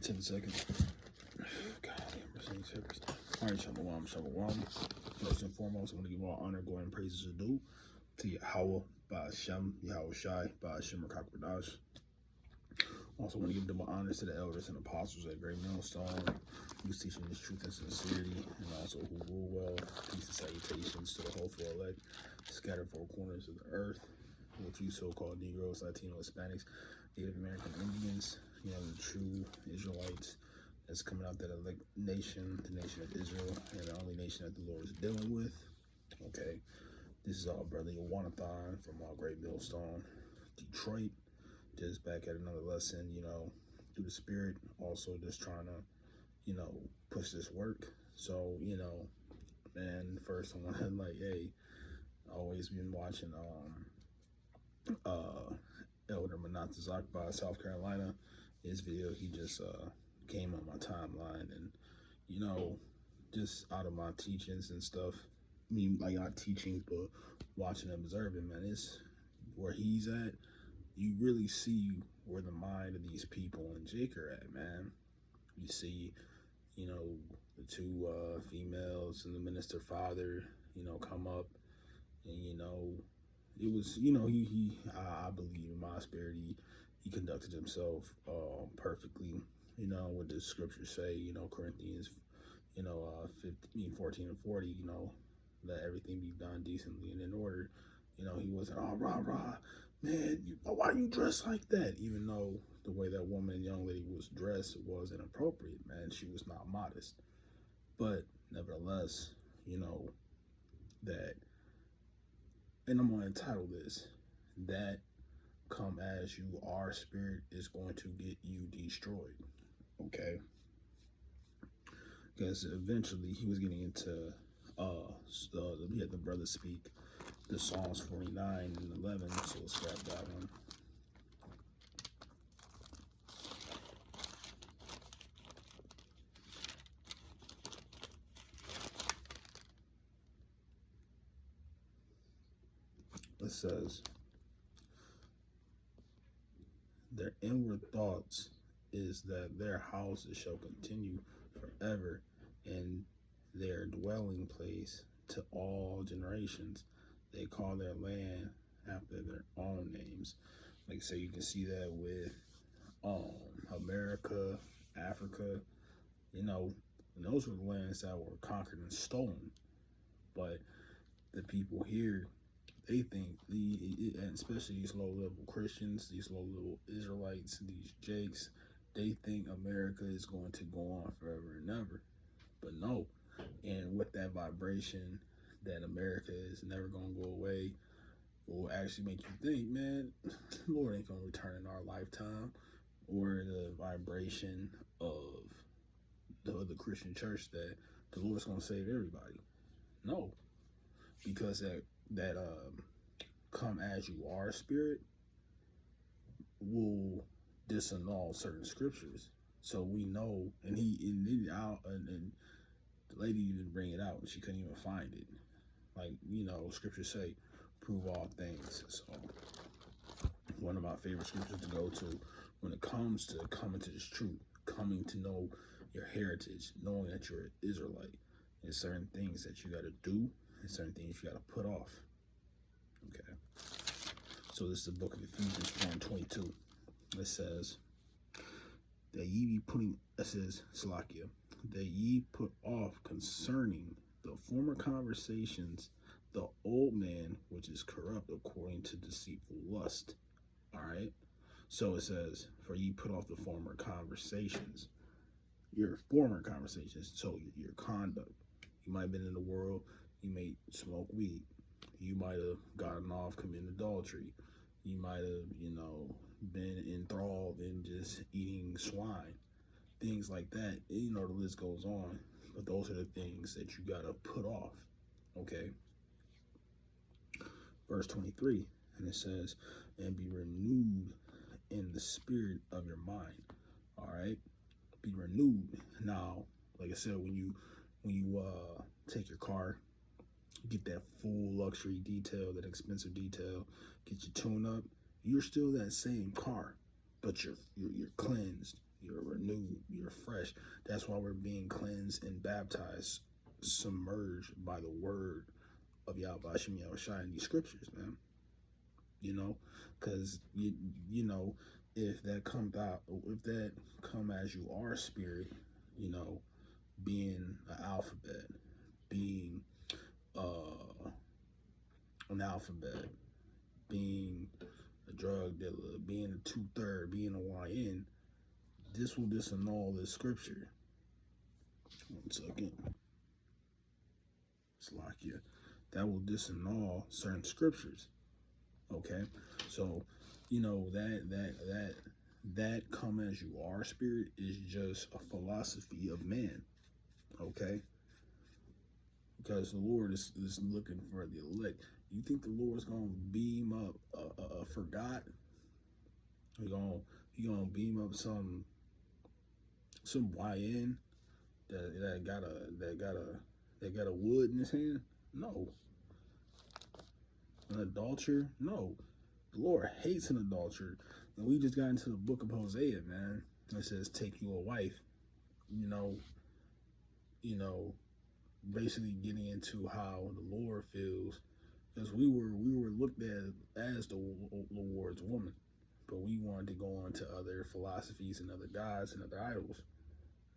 10 seconds. God damn, seconds. All right, Shalom. First and foremost, I want to give all honor, glory, and praises are due to Yahweh, Ba'ashem, Yahweh Shai, Ba'ashem, Rakakwadash. Also want to give double honors to the elders and apostles at Great Millstone, who's teaching this truth and sincerity, and also who rule well. Peace and salutations to the hopeful elect, scattered four corners of the earth, with you so-called Negroes, Latino, Hispanics, Native American Indians, the true Israelites that's coming out that elect nation, the nation of Israel, and the only nation that the Lord is dealing with. Okay, this is our brother Yawanathan from our Great Millstone, Detroit. Just back at another lesson, through the spirit, also just trying to, push this work. So, man, first I want to hey, always been watching Elder Manata Zakba, South Carolina. His video, he just came on my timeline, and just out of my teachings and stuff. I mean, like not teachings, but watching and observing, man, it's where he's at. You really see where the mind of these people in Jake are at, man. You see, the two females and the minister father, come up, and it was, I believe in my spirit, he conducted himself perfectly, what the scriptures say, Corinthians, 14 and 40, let everything be done decently and in order. He wasn't all rah, man, why you dressed like that? Even though the way that woman, young lady, was dressed was inappropriate, man. She was not modest. But nevertheless, that, and I'm going to entitle this, that come as you are spirit is going to get you destroyed. Okay? Because eventually he was getting into, we had the brother speak the Psalms 49 and 11, so let's grab that one. It says, their inward thoughts is that their houses shall continue forever, and their dwelling place to all generations. They call their land after their own names. Like, so you can see that with America, Africa, and those were the lands that were conquered and stolen. But the people here, they think, and especially these low-level Christians, these low-level Israelites, these Jakes, they think America is going to go on forever and ever. But no. And with that vibration that America is never going to go away, will actually make you think, man, the Lord ain't going to return in our lifetime. Or the vibration of the Christian church that the Lord's going to save everybody. No. Because that come as you are spirit will disannul certain scriptures. So we know, and and the lady didn't bring it out. She couldn't even find it. Like, scriptures say, prove all things. So one of my favorite scriptures to go to when it comes to coming to this truth, coming to know your heritage, knowing that you're an Israelite, and certain things that you got to do and certain things you got to put off. Okay. So this is the book of Ephesians 1:22. It says, that ye be putting, it says, Salakia, that ye put off concerning the former conversations the old man which is corrupt according to deceitful lust. All right. So it says, for ye put off the former conversations, your former conversations. So your conduct. You might have been in the world. You may smoke weed. You might have gotten off committing adultery. You might have, been enthralled in just eating swine. Things like that. The list goes on. But those are the things that you got to put off. Okay. Verse 23. And it says, and be renewed in the spirit of your mind. All right. Be renewed. Now, like I said, when you take your car, get that full luxury detail, that expensive detail, get your tune up, you're still that same car, but you're cleansed, you're renewed, you're fresh. That's why we're being cleansed and baptized, submerged by the word of Yahweh Hashem Yahushua in these scriptures, man. You know, because you know, if that come as you are spirit, you know, being an alphabet, being an alphabet, being a drug dealer, being a 2/3, being a YN, this will disannul the scripture. 1 second. Slakia. That will disannul certain scriptures. Okay, so you know that come as you are spirit is just a philosophy of man. Okay, because the Lord is looking for the elect. You think the Lord's gonna beam up a forgot? He gonna beam up some YN that got a wood in his hand? No. An adulterer? No. The Lord hates an adulterer. And we just got into the book of Hosea, man. It says, take you a wife. You know, basically getting into how the Lord feels. Because we were looked at as the Lord's woman. But we wanted to go on to other philosophies and other gods and other idols.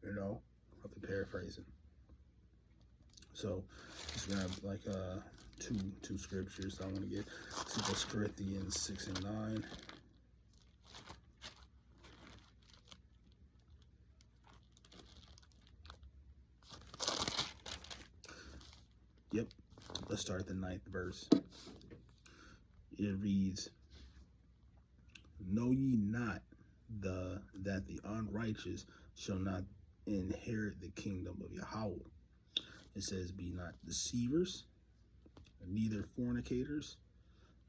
You know, I'm paraphrasing. So, just grab like two scriptures I want to get. 2 Corinthians 6 and 9. Yep. Let's start at the 9th verse. It reads, know ye not that the unrighteous shall not inherit the kingdom of Yahweh. It says, be not deceivers, neither fornicators,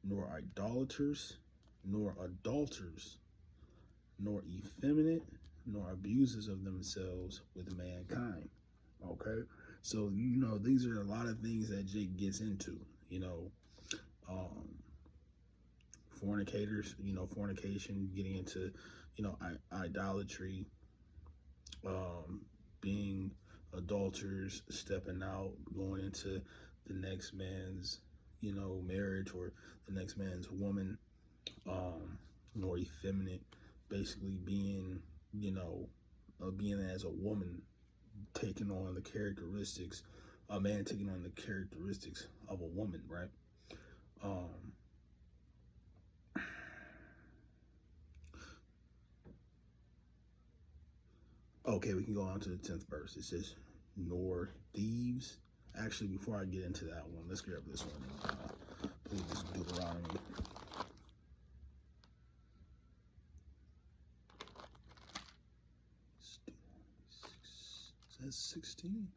nor idolaters, nor adulterers, nor effeminate, nor abusers of themselves with mankind. Okay, so you know these are a lot of things that Jake gets into. You know, fornicators. You know, fornication, getting into, you know, idolatry, being adulterers, stepping out, going into the next man's, you know, marriage or the next man's woman, nor effeminate, basically being, you know, being as a woman, taking on the characteristics, a man taking on the characteristics of a woman, right? Okay, we can go on to the 10th verse. It says, nor thieves. Actually, before I get into that one, let's grab this one. Please, this is Deuteronomy. Is that 16?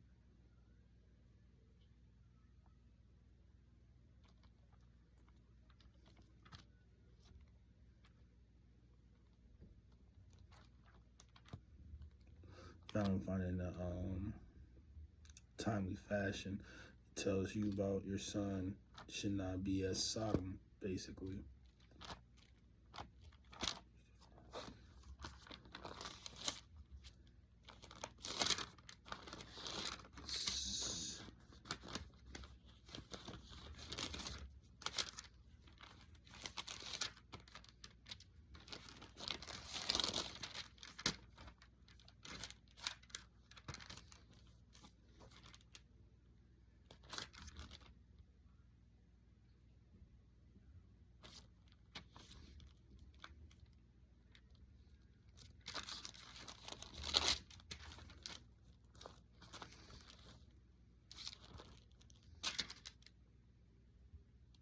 I don't find it in a timely fashion. It tells you about your son should not be as Sodom, basically.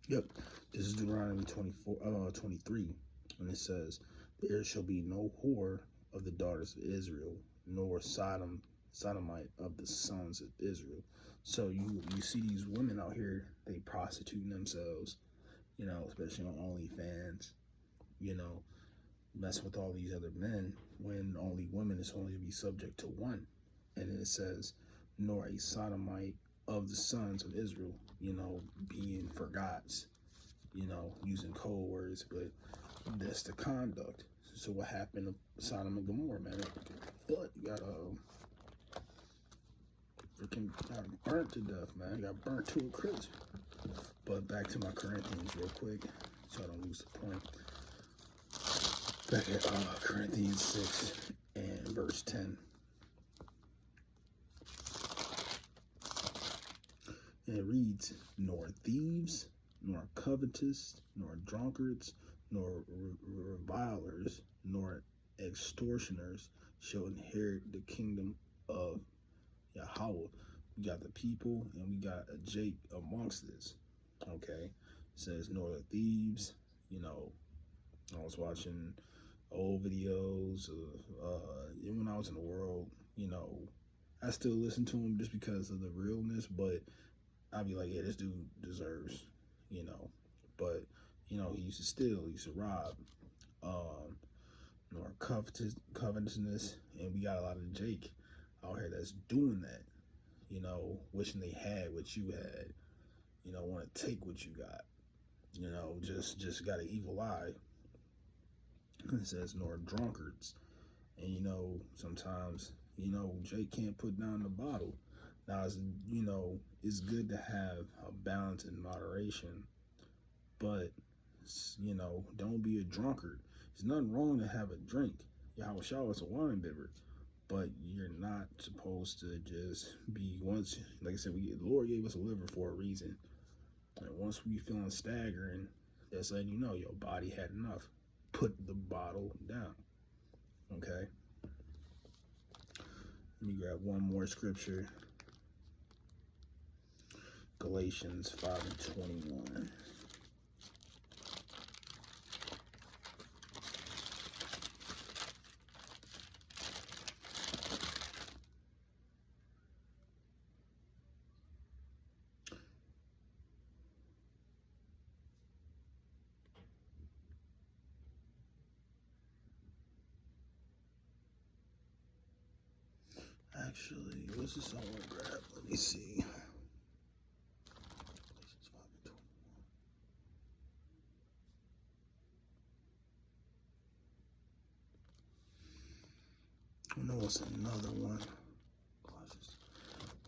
Yep, this is Deuteronomy 23, and it says, there shall be no whore of the daughters of Israel, nor sodomite of the sons of Israel. So you see these women out here, they prostituting themselves, you know, especially on OnlyFans, you know, mess with all these other men, when only women is only to be subject to one. And it says, nor a sodomite of the sons of Israel, you know, being forgots, you know, using code words, but that's the conduct. So what happened to Sodom and Gomorrah, man? But you got freaking got burnt to death, man. Got burnt to a crisp. But back to my Corinthians real quick, so I don't lose the point. Back at Corinthians 6 and verse 10. And it reads, nor thieves, nor covetous, nor drunkards, nor revilers, nor extortioners shall inherit the kingdom of Yahweh. We got the people and we got a Jake amongst this. Okay. It says, nor the thieves. You know, I was watching old videos of when I was in the world, you know, I still listen to them just because of the realness, but I'd be like, yeah, this dude deserves, you know. But, you know, he used to steal, he used to rob, nor covetousness, and we got a lot of Jake out here that's doing that, you know, wishing they had what you had, you know, want to take what you got, you know, just got an evil eye. It says, nor drunkards. And, you know, sometimes, you know, Jake can't put down the bottle. Now, you know, it's good to have a balance and moderation, but, you know, don't be a drunkard. There's nothing wrong to have a drink. Yahweh Shah is a wine bibber, but you're not supposed to just be, once, like I said, the Lord gave us a liver for a reason. And once we feeling staggering, that's letting you know your body had enough. Put the bottle down. Okay? Let me grab one more scripture. Galatians 5 and 21. Actually, what's this I want to grab? Let me see. I know it's another one.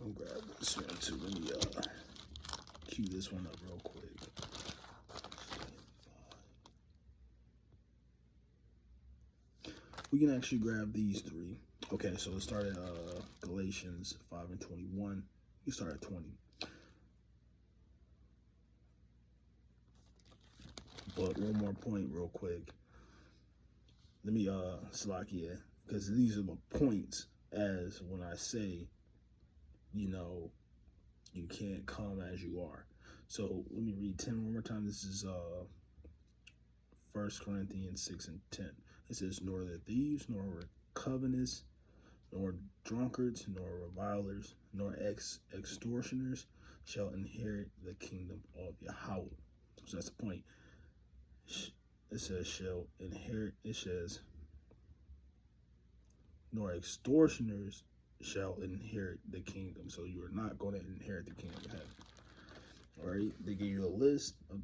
I'll grab this one too. Let me cue this one up real quick. We can actually grab these three. Okay, so let's start at Galatians 5 and 21. You start at 20. But one more point real quick. Let me Salakia, because these are the points as when I say, you know, you can't come as you are. So let me read 10 one more time. This is 1 Corinthians 6 and 10. It says, nor the thieves, nor covetous, nor drunkards, nor revilers, nor extortioners shall inherit the kingdom of Yahweh. So that's the point. It says shall inherit. It says nor extortioners shall inherit the kingdom. So you are not going to inherit the kingdom of heaven. All right. They give you a list of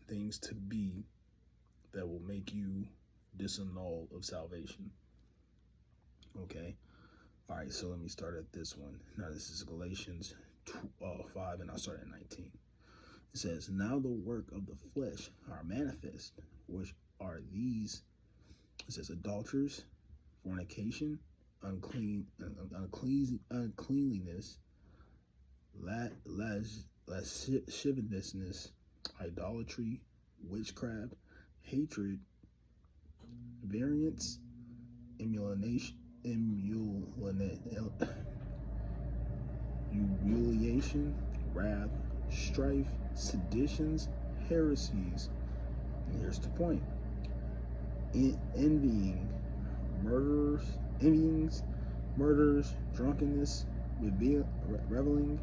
things to be that will make you disannul of salvation. Okay. All right. So let me start at this one. Now this is Galatians 5, and I'll start at 19. It says, now the work of the flesh are manifest, which are these. It says adulterers, fornication, uncleanliness, lasciviousness, idolatry, witchcraft, hatred, variance, emulation, wrath, strife, seditions, heresies. And here's the point. Envyings, murders, drunkenness, reveling,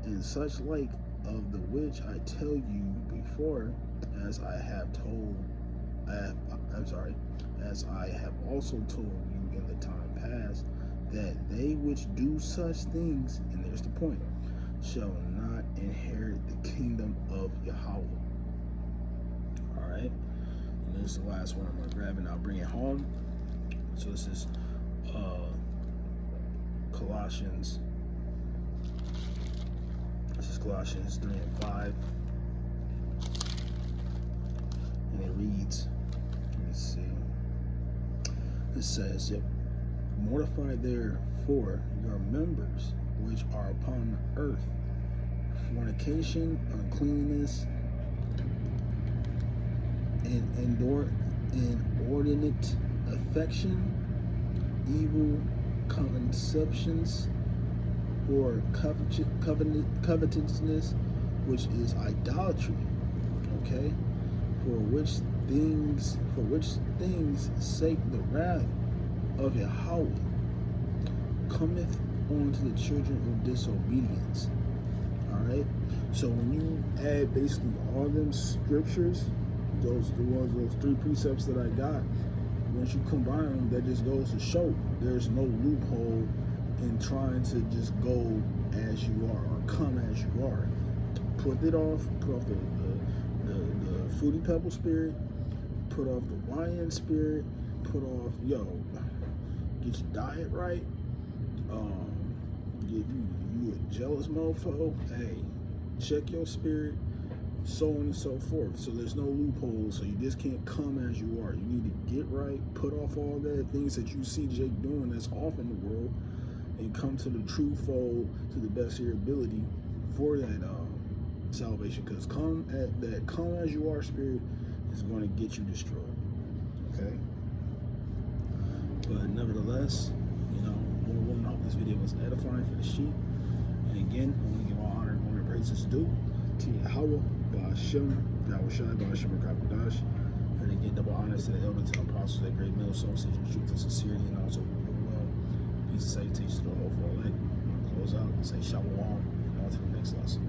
and such like, of the which I tell you before, as I have also told you in the time past, that they which do such things, and there's the point, shall not inherit the kingdom of Yahweh. All right. And this is the last one I'm going to grab and I'll bring it home. So this is Colossians. This is Colossians 3 and 5. And it reads, let me see. It says, yep, mortify therefore your members which are upon the earth, fornication, uncleanness, and inordinate affection, evil conceptions, or covetousness, which is idolatry. Okay, for which things sake the wrath of Yahweh cometh on to the children of disobedience. All right. So when you add basically all them scriptures, those three precepts that I got, once you combine them, that just goes to show there's no loophole in trying to just go as you are or come as you are. Put off the Fruity Pebble spirit, put off the wine spirit, put off, get your diet right. If you a jealous mofo, hey, check your spirit, so on and so forth. So there's no loopholes, so you just can't come as you are. You need to get right, put off all that things that you see Jake doing that's off in the world, and come to the true fold to the best of your ability for that salvation. Because come as you are spirit is going to get you destroyed. Okay. But nevertheless, I hope this video was edifying for the sheep. And again, I want to give all honor and glory and praises due to Yahweh, Ba'ashem, Yahushai, Ba'ashem, Rakapadash. And again, double honors to the elders, to the apostles, that great middle soul, searching truth and sincerity, and also well. Peace and salutation to the whole for all that. Close out and say shalom, and on to the next lesson.